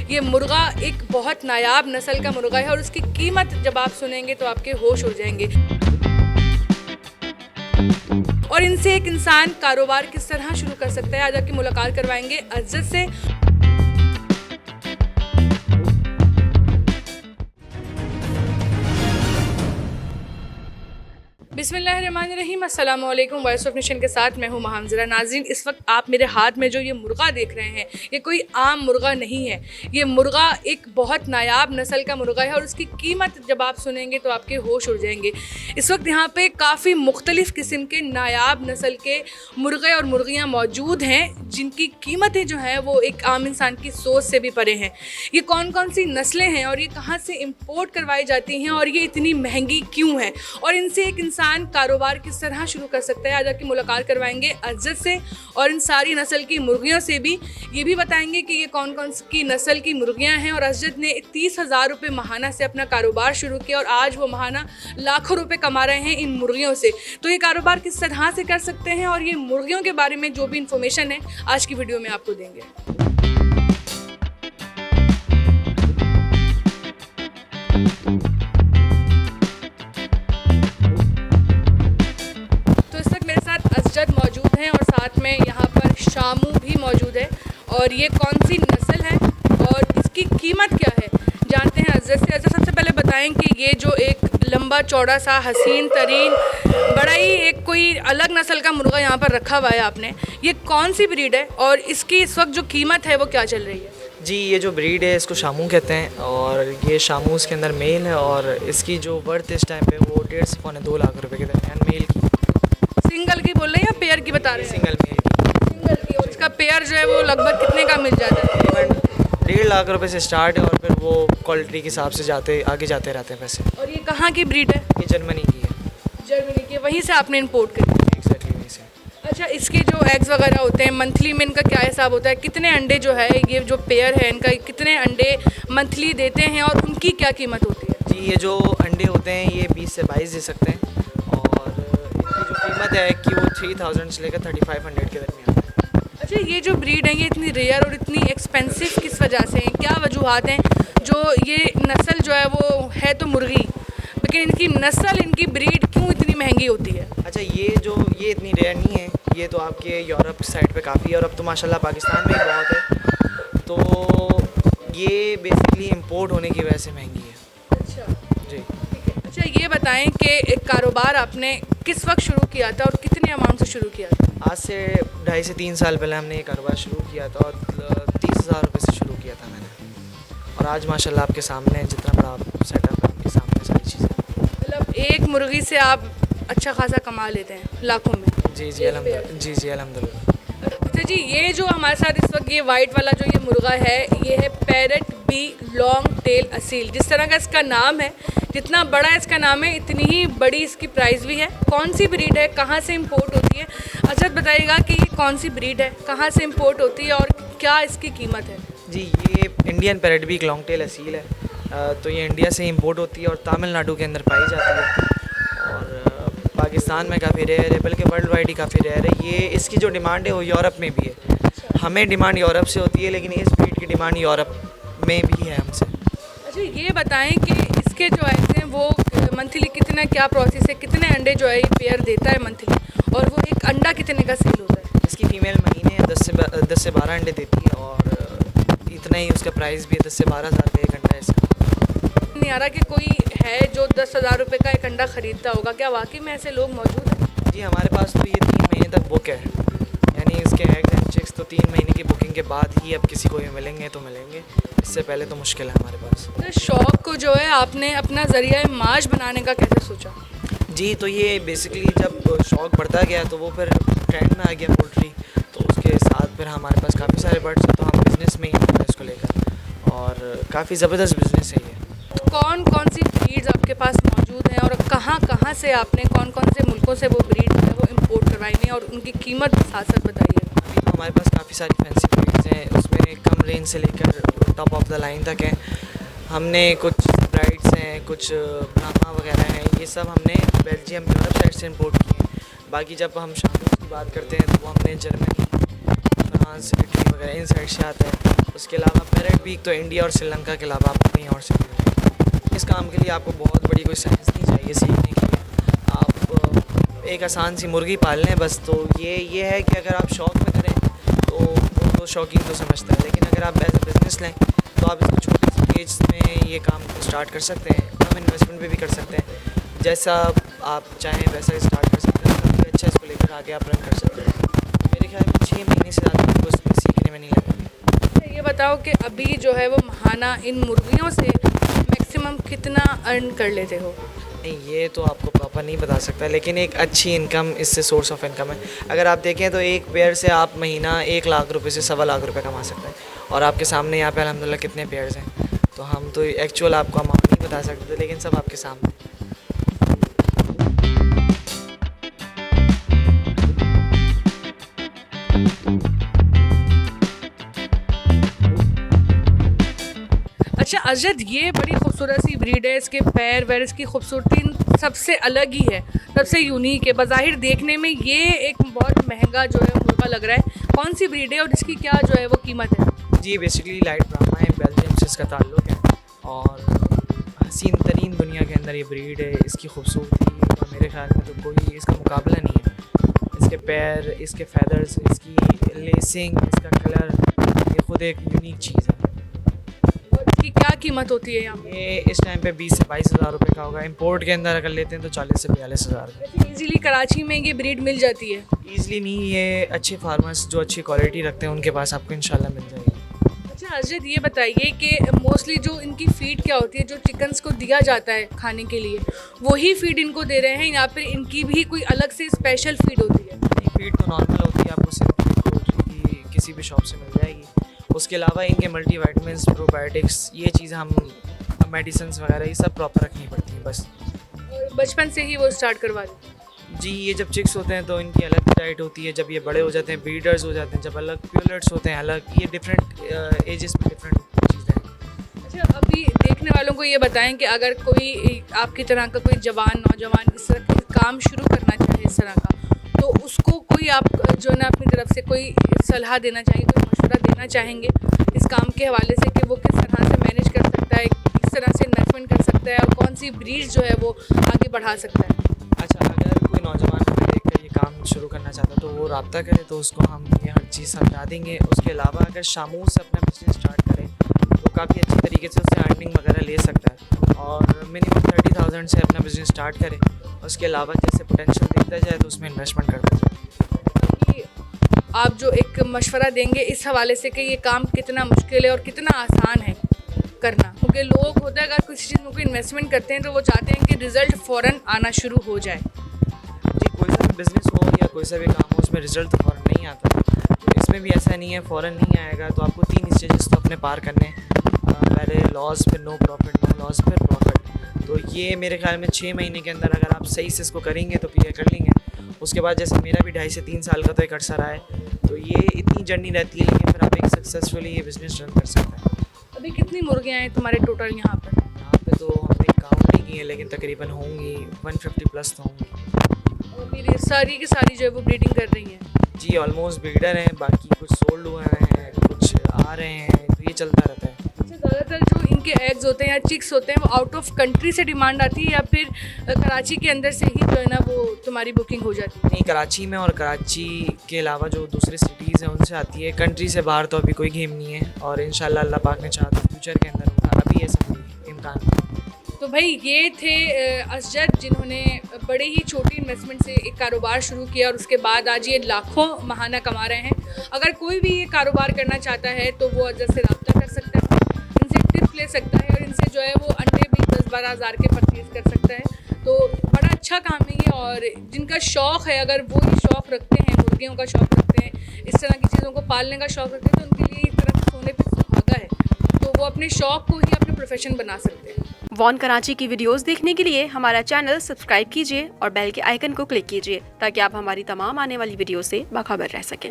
ये मुर्गा एक बहुत नायाब नस्ल का मुर्गा है और उसकी कीमत जब आप सुनेंगे तो आपके होश उड़ जाएंगे। और इनसे एक इंसान कारोबार किस तरह शुरू कर सकता है, आज आपकी मुलाकात करवाएंगे अज़द से। बिस्मिल्लाहिर्रहमानिर्रहीम, अस्सलाम वालेकुम। वॉइस ऑफ नेशन के साथ मैं हूं महमजरा। नाज़रीन, इस वक्त आप मेरे हाथ में जो ये मुर्गा देख रहे हैं, ये कोई आम मुर्गा नहीं है। ये मुर्गा एक बहुत नायाब नस्ल का मुर्गा है और उसकी कीमत जब आप सुनेंगे तो आपके होश उड़ जाएंगे। इस वक्त यहाँ पे काफ़ी मुख्तलिफ़ किस्म के नायाब नस्ल के मुर्गे और मुर्गियाँ मौजूद हैं, जिनकी कीमतें जो हैं वो एक आम इंसान की सोच से भी परे हैं। ये कौन कौन सी नस्लें हैं और ये कहाँ से इम्पोर्ट करवाई जाती हैं और ये इतनी महंगी क्यों है, और इनसे एक इंसान कारोबार किस तरह शुरू कर सकता है, आज आपकी मुलाकात करवाएंगे अज़द से। और इन सारी नस्ल की मुर्गियों से भी ये भी बताएंगे कि ये कौन कौन की नस्ल की मुर्गियां हैं। और अज़द ने 30,000 रुपये माहाना से अपना कारोबार शुरू किया और आज वो माहाना लाखों रुपए कमा रहे हैं इन मुर्गियों से। तो ये कारोबार किस तरह से कर सकते हैं और ये मुर्गियों के बारे में जो भी इंफॉर्मेशन है आज की वीडियो में आपको देंगे। मौजूद हैं और साथ में यहाँ पर शामू भी मौजूद है। और ये कौन सी नस्ल है और इसकी कीमत क्या है, जानते हैं अज़द से। अज़द, सबसे पहले बताएं कि ये जो एक लंबा चौड़ा सा हसीन तरीन बड़ा ही एक कोई अलग नस्ल का मुर्गा यहाँ पर रखा हुआ है आपने, ये कौन सी ब्रीड है और इसकी इस वक्त जो कीमत है वो क्या चल रही है? जी, ये जो ब्रीड है इसको शामू कहते हैं और ये शामू इसके अंदर मेल है और इसकी जो वर्थ इस टाइम पे वो 1.5 से पौने 2 लाख रुपए के दरमियान मेल की। सिंगल की बोल रहे हैं या पेयर की बता रहे हैं? सिंगल मेल की। सिंगल की। और इसका पेयर जो है वो लगभग कितने का मिल जाता है? तकरीबन 1.5 लाख रुपए से स्टार्ट है और फिर वो क्वालिटी के हिसाब से आगे जाते रहते हैं पैसे। और ये कहाँ की ब्रीड है? ये जर्मनी की है। जर्मनी की, वहीं से आपने इम्पोर्ट करी? एग्जैक्टली वहीं से। अच्छा, इसके जो एग्स वगैरह होते हैं मंथली में इनका क्या हिसाब होता है? कितने अंडे जो है ये जो पेयर है इनका कितने अंडे मंथली देते हैं और उनकी क्या कीमत होती है? जी, ये जो अंडे होते हैं ये 20 से 22 दे सकते हैं और इनकी जो कीमत है कि वो 3000 से लेकर 3500 के दरमियान है। अच्छा, ये जो ब्रीड है ये इतनी रेयर और इतनी एक्सपेंसिव किस वजह से है? क्या वजूहत हैं जो ये नस्ल जो है वो है तो मुर्गी, लेकिन इनकी नस्ल इनकी ब्रीड क्यों इतनी महंगी होती है? अच्छा, ये इतनी रेयर नहीं है, ये तो आपके यूरोप साइड पे काफ़ी है और अब तो माशाल्लाह पाकिस्तान में ही बहुत है, तो ये बेसिकली इंपोर्ट होने की वजह से महंगी है। अच्छा जी, ठीक है। अच्छा, ये बताएं कि एक कारोबार आपने किस वक्त शुरू किया था और कितने अमाउंट से शुरू किया था? आज से 2.5 से 3 साल पहले हमने ये कारोबार शुरू किया था और 30,000 रुपये से शुरू किया था मैंने। और आज माशाल्लाह आपके सामने जितना बड़ा सेटअप है, आपके सामने सारी चीज़ें। मतलब एक मुर्गी से आप अच्छा खासा कमा लेते हैं लाखों में? जी अल्हम्दुलिल्लाह। अच्छा जी, ये जो हमारे साथ इस वक्त ये वाइट वाला जो ये मुर्गा है ये है parrot beak long tail Aseel. जिस तरह का इसका नाम है, जितना बड़ा इसका नाम है इतनी ही बड़ी इसकी प्राइस भी है। कौन सी ब्रीड है, कहाँ से इंपोर्ट होती है? अज़द बताइएगा कि ये कौन सी ब्रीड है, कहाँ से इंपोर्ट होती है और क्या इसकी कीमत है? जी, ये Indian parrot beak long tail Aseel है। तो ये इंडिया से इंपोर्ट होती है और तमिलनाडु के अंदर पाई जाती है और पाकिस्तान में काफ़ी रेयर है, बल्कि वर्ल्ड वाइड ही काफ़ी रेयर है। ये इसकी जो डिमांड है वो यूरोप में भी है। हमें डिमांड यूरोप से होती है लेकिन इस ब्रीड की डिमांड यूरोप में भी है हमसे। अच्छा, ये बताएं कि इसके जो एग्स हैं वो मंथली कितना क्या प्रोसेस है, कितने अंडे जो है ये पेयर देता है मंथली, और वो एक अंडा कितने का सेल होता है? इसकी फ़ीमेल महीने 10 से 12 अंडे देती है और इतना ही उसका प्राइस भी है, 10 से 12 हज़ार का एक अंडा है इसका। नहीं आ रहा कि कोई है जो 10,000 रुपये का एक अंडा ख़रीदता होगा, क्या वाकई में ऐसे लोग मौजूद हैं? जी, हमारे पास तो ये 3 महीने तक बुक है, यानी इसके एग्स एंड चिक्स तो 3 महीने की बुकिंग के बाद ही अब किसी को भी मिलेंगे तो मिलेंगे, इससे पहले तो मुश्किल है हमारे पास। तो शौक़ को जो है आपने अपना ज़रिया माश बनाने का कैसे सोचा? जी, तो ये बेसिकली जब शौक़ बढ़ता गया तो वो फिर ट्रेंड में आ गया पोल्ट्री, तो उसके साथ फिर हमारे पास काफ़ी सारे बर्ड्स हैं, तो हम बिज़नेस में ही हैं इसको लेकर और काफ़ी ज़बरदस्त बिज़नेस है ये। तो कौन कौन सी ब्रीड्स आपके पास मौजूद हैं और कहाँ से आपने कौन कौन से मुल्कों से वो ब्रीड है वो इम्पोर्ट करवाई हैं और उनकी कीमत साथ साथ बताइए। अभी तो हमारे पास काफ़ी सारी फैंसी ब्रीड्स हैं, उसमें कम रेंज से लेकर टॉप ऑफ द लाइन तक हैं। हमने कुछ ब्राइड्स हैं, कुछ ब्राह्मा वगैरह हैं, ये सब हमने बेल्जियम यूरोप साइड से इम्पोर्ट किए हैं। बाकी जब हम शामूस की बात करते हैं तो वो हमने जर्मनी, फ्रांस, इटली वगैरह इन साइड से आता है। उसके अलावा पैरेट बीक तो इंडिया और श्रीलंका के अलावा आपको कहीं और से नहीं मिलेगा। इस काम के लिए आपको बहुत बड़ी कोई साइंस नहीं चाहिए सीखने के लिए, आप एक आसान सी मुर्गी पाल लें बस। तो ये है कि अगर आप शौक़ में करें तो वो तो शौकीन तो समझता है, लेकिन अगर आप एज ए बिज़नेस लें तो आप इसको छोटे से एज में ये काम को स्टार्ट कर सकते हैं, कम इन्वेस्टमेंट पे भी कर सकते हैं, जैसा आप चाहें वैसा स्टार्ट कर सकते हैं, काफ़ी अच्छा इसको लेकर आगे आप रन कर सकते हैं। मेरे ख्याल में 6 महीने से ज़्यादा आपको इसमें सीखने में नहीं लगेंगे। ये बताओ कि अभी जो है वो महाना इन मुर्गियों से मैक्सिमम कितना अर्न कर लेते हो? नहीं, ये तो आपको प्रॉपर नहीं बता सकता, लेकिन एक अच्छी इनकम इससे सोर्स ऑफ इनकम है। अगर आप देखें तो एक पेयर से आप महीना 1 लाख रुपए से 1.25 लाख रुपए कमा सकते हैं, और आपके सामने यहाँ पे अल्हम्दुलिल्लाह कितने पेयर्स हैं। तो हम तो एक्चुअल आपको अमाउंट नहीं बता सकते, लेकिन सब आपके सामने। अच्छा अजद, ये बड़ी खूबसूरत सी ब्रीड है, इसके पैर वैर इसकी खूबसूरती सबसे अलग ही है, सबसे यूनिक है। बज़ाहिर देखने में ये एक बहुत महंगा जो है मुर्गा लग रहा है। कौन सी ब्रीड है और इसकी क्या जो है वो कीमत है? जी बेसिकली लाइट ब्राह्मा है, बेल्जियम से इसका ताल्लुक़ है, और हसीन तरीन दुनिया के अंदर ये ब्रीड है। इसकी खूबसूरती और मेरे ख्याल में तो कोई इसका मुकाबला नहीं है। इसके पैर, इसके फैदर्स, इसकी लेसिंग, इसका कलर, ये ख़ुद एक यूनिक चीज़ है। और इसकी क्या कीमत होती है यहाँ पे? ये इस टाइम पे 20 से 22 हज़ार रुपये का होगा। इंपोर्ट के अंदर अगर लेते हैं तो 40 से 42 हज़ार का। ईज़िली कराची में ये ब्रीड मिल जाती है? ईज़िली नहीं, ये अच्छे फार्मर्स जो अच्छी क्वालिटी रखते हैं उनके पास आपको इंशाल्लाह मिल जाएगी। अच्छा अजद, ये बताइए कि मोस्टली जो इनकी फ़ीड क्या होती है, जो चिकन्स को दिया जाता है खाने के लिए, वही फ़ीड इनको दे रहे हैं या फिर इनकी भी कोई अलग से स्पेशल फ़ीड होती है? नहीं, फीड तो नॉर्मल होती है, आपको सिंथेटिक पोल्ट्री की किसी भी शॉप से मिल जाएगी। उसके अलावा इनके मल्टीविटामिन्स, प्रोबायोटिक्स, ये चीज़ हम मेडिसिन्स वगैरह ये सब प्रॉपर रखनी पड़ती हैं बस। और बचपन से ही वो स्टार्ट करवा देते हैं? जी, ये जब चिक्स होते हैं तो इनकी अलग डाइट होती है, जब ये बड़े हो जाते हैं ब्रीडर्स हो जाते हैं, जब अलग प्यूलर्ट्स होते हैं अलग, ये डिफरेंट एजेस में डिफरेंट चीज़ें हैं। अच्छा, अभी देखने वालों को ये बताएं कि अगर कोई आपकी तरह का कोई जवान नौजवान इस तरह का काम शुरू करना चाहे इस तरह का, तो उसको कोई आप जो है ना अपनी तरफ से कोई सलाह देना चाहेंगे, कोई मशवरा देना चाहेंगे इस काम के हवाले से कि वो किस तरह से मैनेज कर सकता है, किस तरह से इन्वेस्टमेंट कर सकता है और कौन सी ब्रीड जो है वो आगे बढ़ा सकता है? अच्छा, अगर कोई नौजवान हमें देखकर ये काम शुरू करना चाहता है तो वो रब्ता करे, तो उसको हम ये हर चीज़ समझा देंगे। उसके अलावा अगर शामूर से अपना बिजनेस स्टार्ट करे तो काफ़ी अच्छी तरीके से उससे अर्निंग वगैरह ले सकता है, और मिनिमम 30,000 से अपना बिजनेस स्टार्ट करे। उसके अलावा जैसे पोटेंशियल देखता जाए तो उसमें इन्वेस्टमेंट करता जाए। कि आप जो एक मशवरा देंगे इस हवाले से कि ये काम कितना मुश्किल है और कितना आसान है करना, क्योंकि लोग होता है अगर किसी चीज़ में कोई इन्वेस्टमेंट करते हैं तो वो चाहते हैं कि रिज़ल्ट फ़ौरन आना शुरू हो जाए। जी, कोई सा भी बिज़नेस हो या कोई सा भी काम हो, उसमें रिज़ल्ट तो फ़ौरन नहीं आता, तो इसमें भी ऐसा नहीं है फ़ौरन नहीं आएगा। तो आपको 3 स्टेजेस तो अपने पार करने हैं, पहले लॉस, फिर नो प्रॉफिट, नो लॉस, फिर प्रॉफिट। तो ये मेरे ख्याल में 6 महीने के अंदर अगर आप सही से इसको करेंगे तो क्लियर कर लेंगे। उसके बाद जैसे मेरा भी 2.5 से 3 साल का तो एक अर्सा रहा है, तो ये इतनी जर्नी रहती है, लेकिन फिर आप एक सक्सेसफुली ये बिज़नेस रन कर सकते हैं। अभी कितनी मुर्गियाँ हैं तुम्हारे टोटल यहाँ पर? यहाँ पे तो हमने काउंट नहीं की है, लेकिन तकरीबन होंगी 150 प्लस तो होंगी। और मेरी सारी की सारी जो है वो ब्रीडिंग कर रही हैं? जी, ऑलमोस्ट ब्रीडर हैं, बाकी कुछ सोल्ड हुए हैं, कुछ आ रहे हैं, तो ये चलता रहता है। अच्छा, ज़्यादातर जो इनके एग्स होते हैं या चिक्स होते हैं वो आउट ऑफ कंट्री से डिमांड आती है या फिर कराची के अंदर से ही जो है ना वो तुम्हारी बुकिंग हो जाती है? नहीं, कराची में और कराची के अलावा जो दूसरे सिटीज़ हैं उनसे आती है। कंट्री से बाहर तो अभी कोई गेम नहीं है, और इंशाल्लाह अल्लाह पाक ने चाहा तो फ्यूचर के अंदर होगा, अभी ऐसा कोई इम्कान नहीं। तो भाई ये थे असजद, जिन्होंने बड़े ही छोटी इन्वेस्टमेंट से एक कारोबार शुरू किया और उसके बाद आज ये लाखों महाना कमा रहे हैं। अगर कोई भी ये कारोबार करना चाहता है तो वो अजद से रब्ता कर सकता है, इनसे टिप्स ले सकता है और इनसे जो है वो अंडे भी 10-12 हज़ार के परचेज़ कर सकता है। तो बड़ा अच्छा काम है ये, और जिनका शौक़ है, अगर वो ये शौक़ रखते हैं, मुर्गियों का शौक़ रखते हैं, इस तरह की चीज़ों को पालने का शौक़ रखते हैं, तो उनके लिए एक तरह से सोने पे सुहागा है, तो वो अपने शौक़ को ही अपना प्रोफेशन बना सकते हैं। वॉन कराची की वीडियोस देखने के लिए हमारा चैनल सब्सक्राइब कीजिए और बेल के आइकन को क्लिक कीजिए ताकि आप हमारी तमाम आने वाली वीडियो से बाखबर रह सकें।